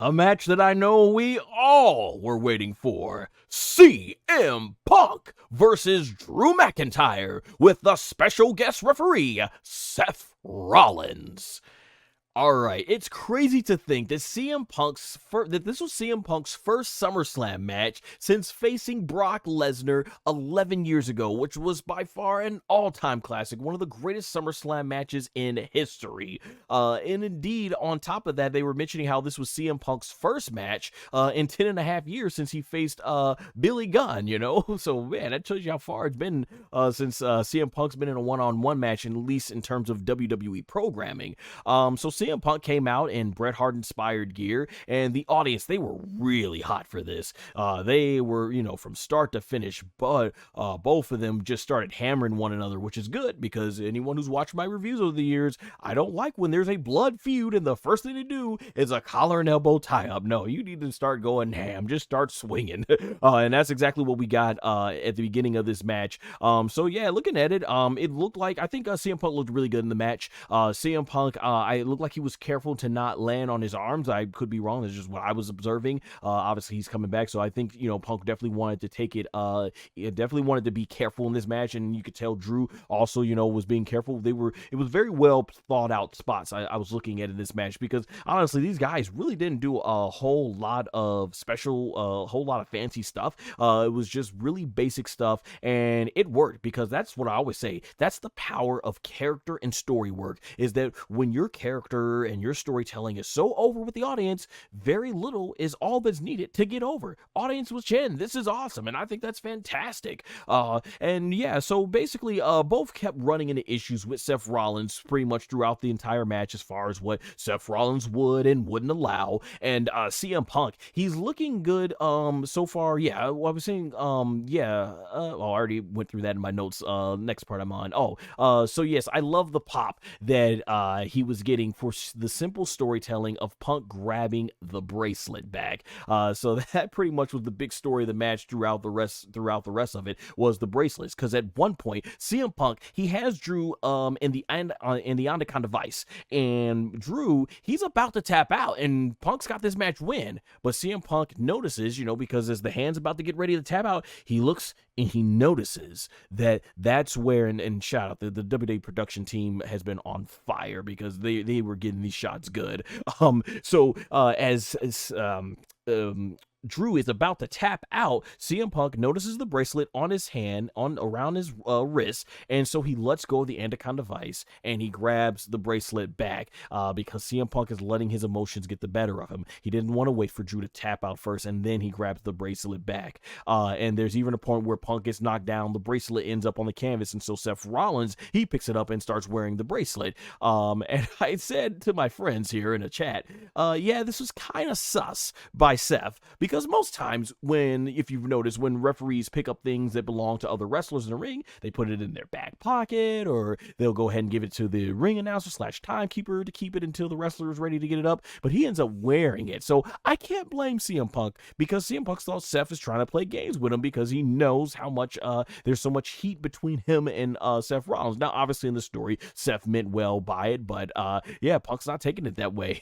A match that I know we all were waiting for. CM Punk versus Drew McIntyre with the special guest referee, Seth Rollins. All right, it's crazy to think that this was CM Punk's first SummerSlam match since facing Brock Lesnar 11 years ago, which was by far an all-time classic, one of the greatest SummerSlam matches in history. And indeed, on top of that, they were mentioning how this was CM Punk's first match in 10 and a half years since he faced Billy Gunn, you know? So, man, that tells you how far it's been since CM Punk's been in a one-on-one match, at least in terms of WWE programming. So CM Punk came out in Bret Hart inspired gear, and the audience, they were really hot for this. They were, from start to finish, but both of them just started hammering one another, which is good because anyone who's watched my reviews over the years, I don't like when there's a blood feud and the first thing to do is a collar and elbow tie up. No, you need to start going ham, just start swinging. And that's exactly what we got at the beginning of this match. So yeah, looking at it, it looked like, I think CM Punk looked really good in the match. CM Punk, it looked like he was careful to not land on his arms. I could be wrong. That's just what I was observing. Obviously he's coming back, so I think Punk definitely wanted to take it. He definitely wanted to be careful in this match, and you could tell Drew also was being careful. It was very well thought out spots I was looking at in this match, because honestly these guys really didn't do a whole lot of special, whole lot of fancy stuff. It was just really basic stuff, and it worked, because that's what I always say. That's the power of character and story work, is that when your character and your storytelling is so over with the audience, very little is all that's needed to get over. Audience was chanting, "This is awesome," and I think that's fantastic. And yeah, so basically, both kept running into issues with Seth Rollins pretty much throughout the entire match, as far as what Seth Rollins would and wouldn't allow. And CM Punk, he's looking good so far. Yeah, I was saying, I already went through that in my notes. Next part I'm on. So yes, I love the pop that he was getting for the simple storytelling of Punk grabbing the bracelet back. So that pretty much was the big story of the match throughout the rest of it, was the bracelets. Because at one point, CM Punk, he has Drew in the Anaconda Vice, and Drew, he's about to tap out, and Punk's got this match win. But CM Punk notices, because as the hand's about to get ready to tap out, he looks and he notices that's where, and shout out, the WWE production team has been on fire, because they were getting these shots good. So as Drew is about to tap out, CM Punk notices the bracelet on his hand, around his wrist, and so he lets go of the Anaconda Vice, and he grabs the bracelet back, because CM Punk is letting his emotions get the better of him. He didn't want to wait for Drew to tap out first, and then he grabs the bracelet back. And there's even a point where Punk gets knocked down, the bracelet ends up on the canvas, and so Seth Rollins, he picks it up and starts wearing the bracelet. And I said to my friends here in a chat, yeah, this was kind of sus by Seth, because most times if you've noticed, when referees pick up things that belong to other wrestlers in the ring, they put it in their back pocket, or they'll go ahead and give it to the ring announcer / timekeeper to keep it until the wrestler is ready to get it up, but he ends up wearing it. So I can't blame CM Punk, because CM Punk thought Seth is trying to play games with him, because he knows how much there's so much heat between him and Seth Rollins. Now, obviously in the story, Seth meant well by it, but yeah, Punk's not taking it that way.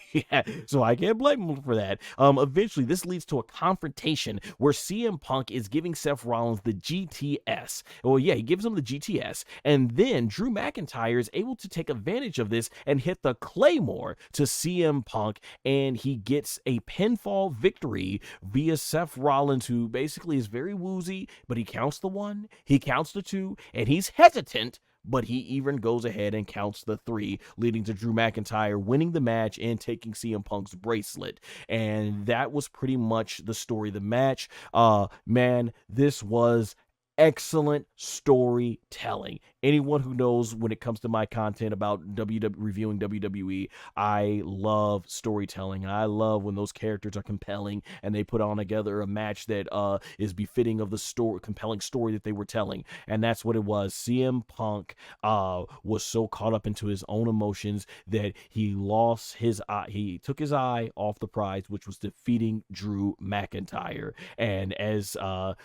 So I can't blame him for that. Eventually, this leads to a confrontation where CM Punk is giving Seth Rollins the GTS. Well, yeah, he gives him the GTS, and then Drew McIntyre is able to take advantage of this and hit the Claymore to CM Punk, and he gets a pinfall victory via Seth Rollins, who basically is very woozy, but he counts the 1, he counts the 2, and he's hesitant, but he even goes ahead and counts the 3, leading to Drew McIntyre winning the match and taking CM Punk's bracelet. And that was pretty much the story of the match. Man, this was excellent storytelling. Anyone who knows, when it comes to my content about reviewing WWE, I love storytelling, and I love when those characters are compelling and they put on together a match that is befitting of the compelling story that they were telling. And that's what it was. CM Punk was so caught up into his own emotions that he lost his eye. He took his eye off the prize, which was defeating Drew McIntyre. And as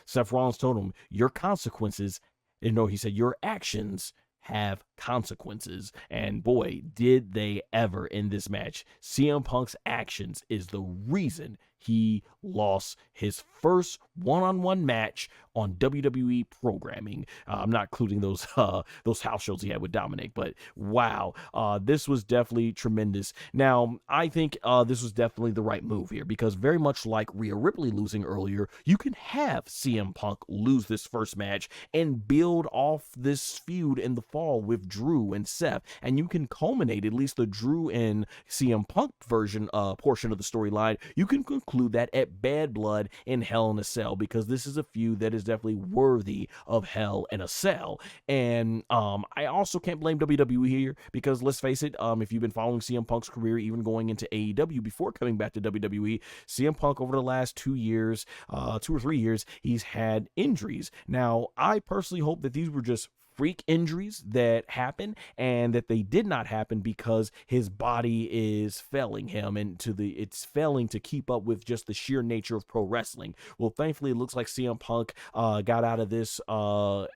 Seth Rollins told him, your consequences, he said, your actions have consequences. And boy, did they ever in this match. CM Punk's actions is the reason he lost his first one-on-one match on WWE programming. I'm not including those house shows he had with Dominik, but wow, this was definitely tremendous. Now, I think this was definitely the right move here, because very much like Rhea Ripley losing earlier, you can have CM Punk lose this first match and build off this feud in the fall with Drew and Seth, and you can culminate at least the Drew and CM Punk version portion of the storyline. You can conclude that at Bad Blood in Hell in a Cell, because this is a feud that is definitely worthy of Hell in a Cell. And I also can't blame WWE here, because let's face it, if you've been following CM Punk's career, even going into AEW before coming back to WWE, CM Punk over the last 2 years, 2 or 3 years, he's had injuries. Now, I personally hope that these were just freak injuries that happen, and that they did not happen because his body is failing him, and it's failing to keep up with just the sheer nature of pro wrestling. Well, thankfully, it looks like CM Punk got out of this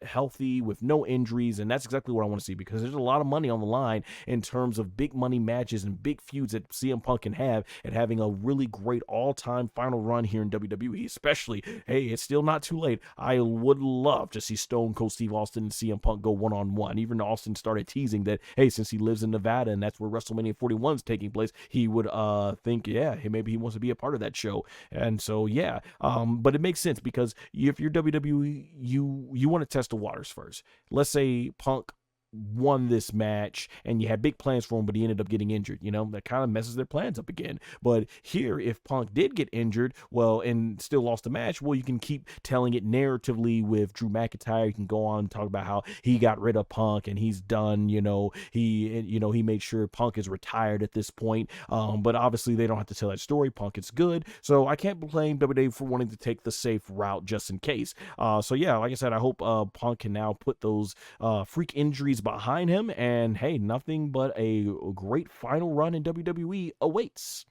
healthy with no injuries, and that's exactly what I want to see, because there's a lot of money on the line in terms of big money matches and big feuds that CM Punk can have, and having a really great all-time final run here in WWE. Especially, hey, it's still not too late. I would love to see Stone Cold Steve Austin and CM Punk go one-on-one. Even Austin started teasing that, hey, since he lives in Nevada and that's where WrestleMania 41 is taking place, he would think, yeah, maybe he wants to be a part of that show. And so, yeah, but it makes sense, because if you're WWE, you want to test the waters first. Let's say Punk won this match and you had big plans for him, but he ended up getting injured. That kind of messes their plans up again. But here, if Punk did get injured, well, and still lost the match, well, you can keep telling it narratively with Drew McIntyre. You can go on and talk about how he got rid of Punk and he's done. He made sure Punk is retired at this point. But obviously they don't have to tell that story. Punk is good, so I can't blame WWE for wanting to take the safe route just in case. So yeah, like I said, I hope Punk can now put those freak injuries behind him, and hey, nothing but a great final run in WWE awaits.